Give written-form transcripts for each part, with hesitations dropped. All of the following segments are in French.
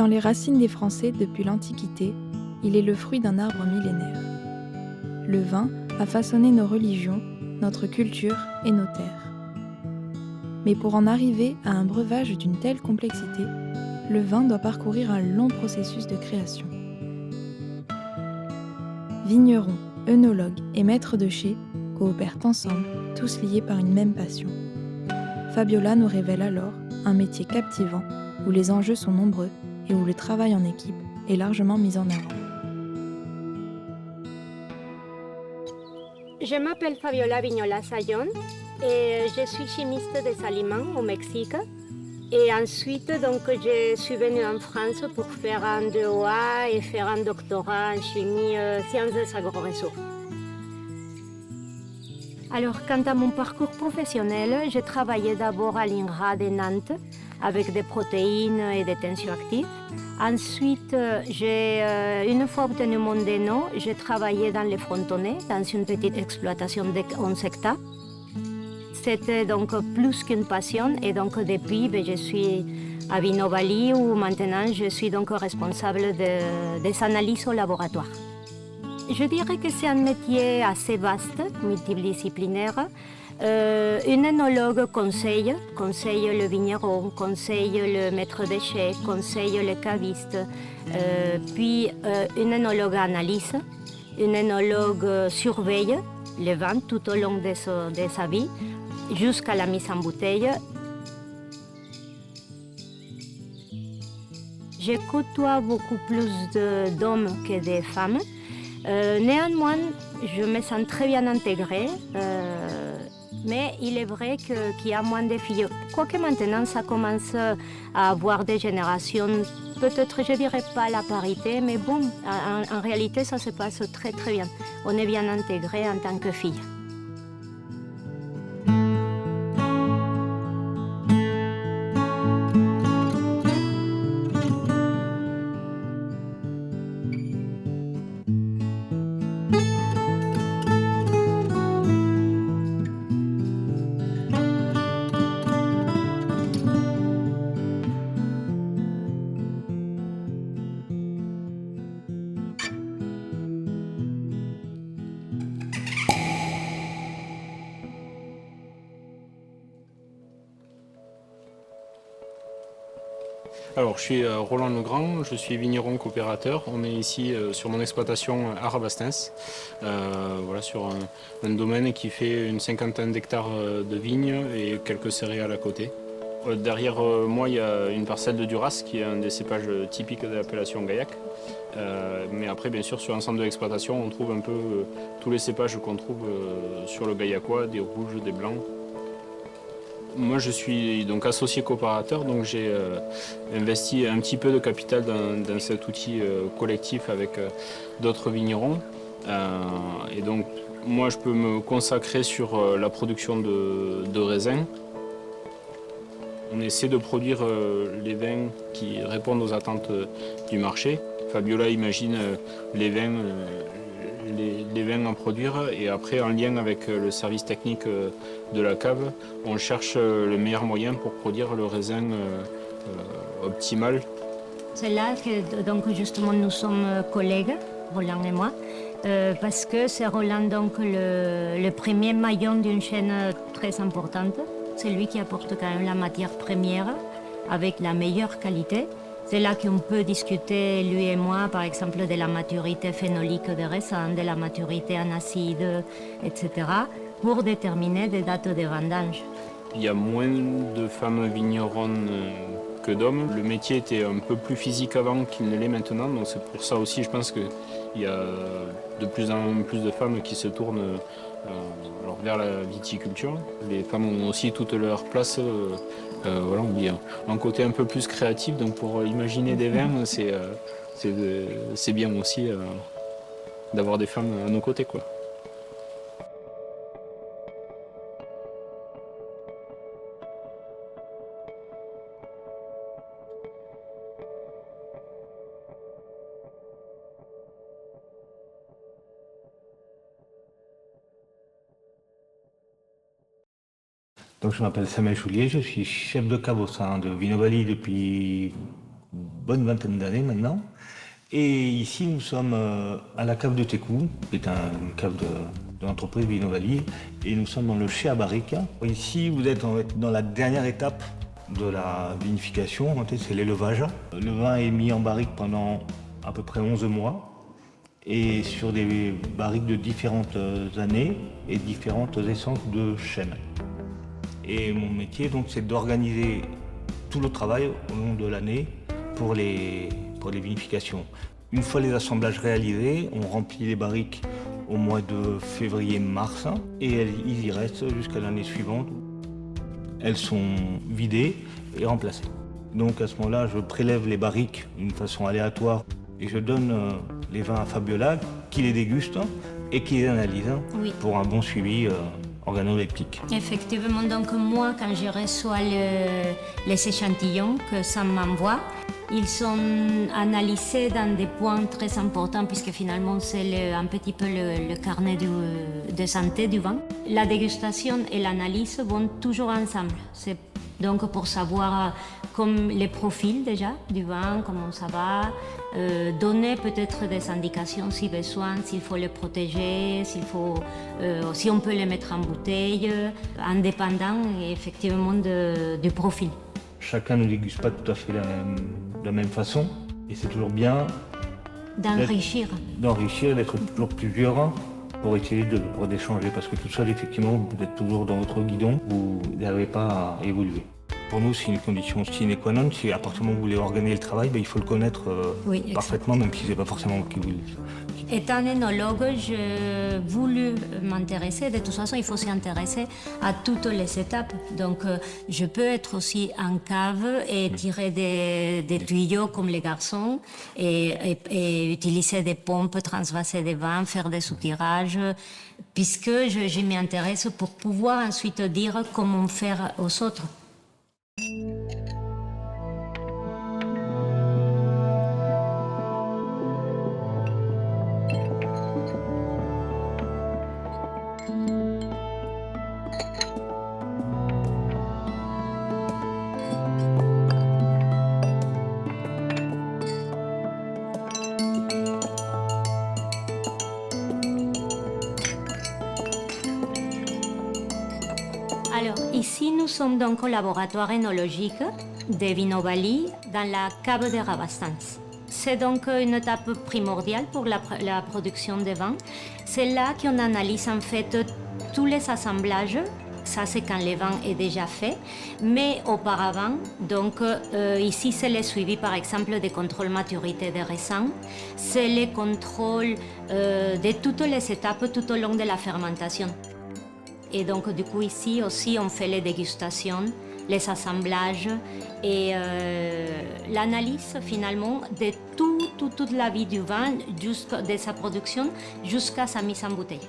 Dans les racines des Français depuis l'Antiquité, il est le fruit d'un arbre millénaire. Le vin a façonné nos religions, notre culture et nos terres. Mais pour en arriver à un breuvage d'une telle complexité, le vin doit parcourir un long processus de création. Vignerons, œnologues et maîtres de chai coopèrent ensemble, tous liés par une même passion. Fabiola nous révèle alors un métier captivant où les enjeux sont nombreux et où le travail en équipe est largement mis en avant. Je m'appelle Fabiola Vignola Sayon et je suis chimiste des aliments au Mexique. Et ensuite, donc, je suis venue en France pour faire un DEA et faire un doctorat en chimie, sciences des agro-ressources. Alors, quant à mon parcours professionnel, j'ai travaillé d'abord à l'INRA de Nantes avec des protéines et des tensioactifs. Ensuite, une fois obtenu mon DNO, j'ai travaillé dans les Frontonnais, dans une petite exploitation de 11 hectares. C'était donc plus qu'une passion et donc depuis, je suis à Vinnovali où maintenant je suis donc responsable des analyses au laboratoire. Je dirais que c'est un métier assez vaste, multidisciplinaire. Une œnologue conseille le vigneron, conseille le maître de chai, conseille le caviste. Puis une œnologue analyse, une œnologue surveille le vin tout au long de sa vie, jusqu'à la mise en bouteille. Je côtoie beaucoup plus d'hommes que de femmes. Néanmoins, je me sens très bien intégrée, mais il est vrai qu'il y a moins de filles. Quoique maintenant, ça commence à avoir des générations, peut-être je ne dirais pas la parité, mais bon, en réalité, ça se passe très très bien. On est bien intégrés en tant que filles. Alors, je suis Roland Legrand, je suis vigneron coopérateur. On est ici sur mon exploitation à Rabastens, voilà, sur un domaine qui fait une cinquantaine d'hectares de vignes et quelques céréales à côté. Derrière moi, il y a une parcelle de Duras qui est un des cépages typiques de l'appellation Gaillac. Mais après, bien sûr, sur l'ensemble de l'exploitation, on trouve un peu tous les cépages qu'on trouve sur le Gaillacois, des rouges, des blancs. Moi, je suis donc associé coopérateur, donc j'ai investi un petit peu de capital dans cet outil collectif avec d'autres vignerons. Et donc, moi, je peux me consacrer sur la production de raisins. On essaie de produire les vins qui répondent aux attentes du marché. Fabiola imagine les vins à produire et après en lien avec le service technique de la cave, on cherche le meilleur moyen pour produire le raisin optimal. C'est là que donc, justement nous sommes collègues, Roland et moi, parce que c'est Roland donc, le premier maillon d'une chaîne très importante. C'est lui qui apporte quand même la matière première avec la meilleure qualité. C'est là qu'on peut discuter, lui et moi, par exemple, de la maturité phénolique des raisins, de la maturité en acide, etc., pour déterminer des dates de vendange. Il y a moins de femmes vigneronnes que d'hommes. Le métier était un peu plus physique avant qu'il ne l'est maintenant, donc c'est pour ça aussi, je pense qu'il y a de plus en plus de femmes qui se tournent vers la viticulture. Les femmes ont aussi toute leur place. Voilà, il y a un côté un peu plus créatif, donc pour imaginer des vins, c'est bien aussi d'avoir des femmes à nos côtés, quoi. Donc je m'appelle Samuel Choulier, je suis chef de cave au sein de Vinnovali depuis bonne vingtaine d'années maintenant. Et ici, nous sommes à la cave de Técou, qui est une cave de l'entreprise Vinovalie, et nous sommes dans le chai à barrique. Ici, vous êtes dans la dernière étape de la vinification, c'est l'élevage. Le vin est mis en barrique pendant à peu près 11 mois, et sur des barriques de différentes années et différentes essences de chêne. Et mon métier, donc, c'est d'organiser tout le travail au long de l'année pour les vinifications. Une fois les assemblages réalisés, on remplit les barriques au mois de février-mars et ils y restent jusqu'à l'année suivante. Elles sont vidées et remplacées. Donc à ce moment-là, je prélève les barriques d'une façon aléatoire et je donne les vins à Fabiola qui les déguste et qui les analyse pour un bon suivi organoleptique. Effectivement, donc moi, quand je reçois les échantillons que ça m'envoie, ils sont analysés dans des points très importants puisque finalement c'est un petit peu le carnet de santé du vin. La dégustation et l'analyse vont toujours ensemble. C'est donc pour savoir comme les profils déjà du vin, comment ça va, donner peut-être des indications si besoin, s'il faut les protéger, si on peut les mettre en bouteille, indépendant effectivement du profil. Chacun ne déguste pas tout à fait de la même façon et c'est toujours bien d'enrichir, d'être toujours plusieurs pour essayer d'échanger parce que tout seul, effectivement, vous êtes toujours dans votre guidon, vous n'arrivez pas à évoluer. Pour nous, c'est une condition sine qua non. Si à partir du moment où vous voulez organiser le travail, il faut le connaître parfaitement, même si ce n'est pas forcément vous qui vous le dites. Étant œnologue, j'ai voulu m'intéresser. De toute façon, il faut s'y intéresser à toutes les étapes. Donc, je peux être aussi en cave et tirer des tuyaux comme les garçons et utiliser des pompes, transvaser des vins, faire des soutirages, puisque je m'y intéresse pour pouvoir ensuite dire comment faire aux autres. Alors, ici, nous sommes donc au laboratoire œnologique de Vinovalie dans la cave de Rabastens. C'est donc une étape primordiale pour la production de vin. C'est là qu'on analyse en fait tous les assemblages. Ça, c'est quand le vin est déjà fait. Mais auparavant, donc ici, c'est le suivi, par exemple, des contrôles maturité des raisins. C'est le contrôle de toutes les étapes tout au long de la fermentation. Et donc, du coup, ici aussi, on fait les dégustations, les assemblages et l'analyse, finalement, de toute la vie du vin, de sa production jusqu'à sa mise en bouteille.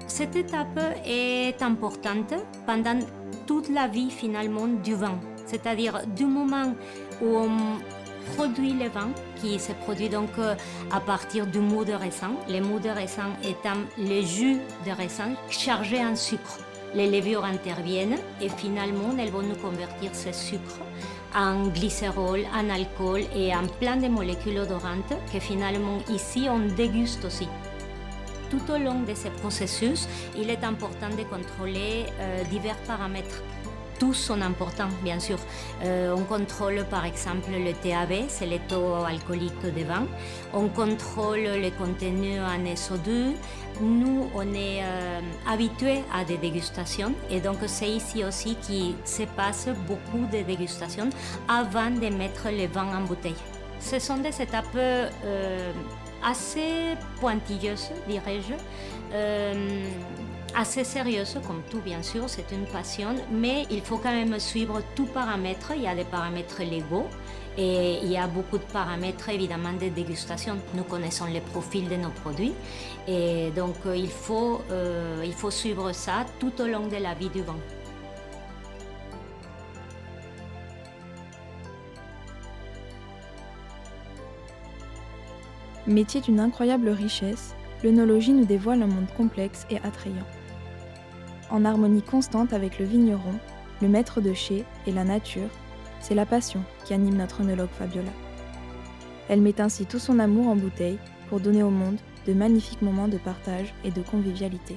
Cette étape est importante pendant toute la vie, finalement, du vin. C'est-à-dire du moment où on produit le vin, qui se produit donc à partir du mou de raisin. Le mou de raisin étant le jus de raisin chargé en sucre. Les levures interviennent et finalement, elles vont nous convertir ce sucre en glycérol, en alcool et en plein de molécules odorantes que finalement ici on déguste aussi. Tout au long de ce processus, il est important de contrôler divers paramètres. Tous sont importants, bien sûr. On contrôle par exemple le TAB, c'est le taux alcoolique de vin. On contrôle le contenu en SO2. Nous, on est habitués à des dégustations et donc c'est ici aussi qu'il se passe beaucoup de dégustations avant de mettre le vin en bouteille. Ce sont des étapes assez pointilleuses, dirais-je. Assez sérieuse, comme tout bien sûr, c'est une passion, mais il faut quand même suivre tout paramètre. Il y a des paramètres légaux et il y a beaucoup de paramètres évidemment de dégustation. Nous connaissons les profils de nos produits et donc il faut suivre ça tout au long de la vie du vin. Métier d'une incroyable richesse, l'œnologie nous dévoile un monde complexe et attrayant. En harmonie constante avec le vigneron, Le maître de chai et la nature, c'est la passion qui anime notre œnologue Fabiola. Elle met ainsi tout son amour en bouteille pour donner au monde de magnifiques moments de partage et de convivialité.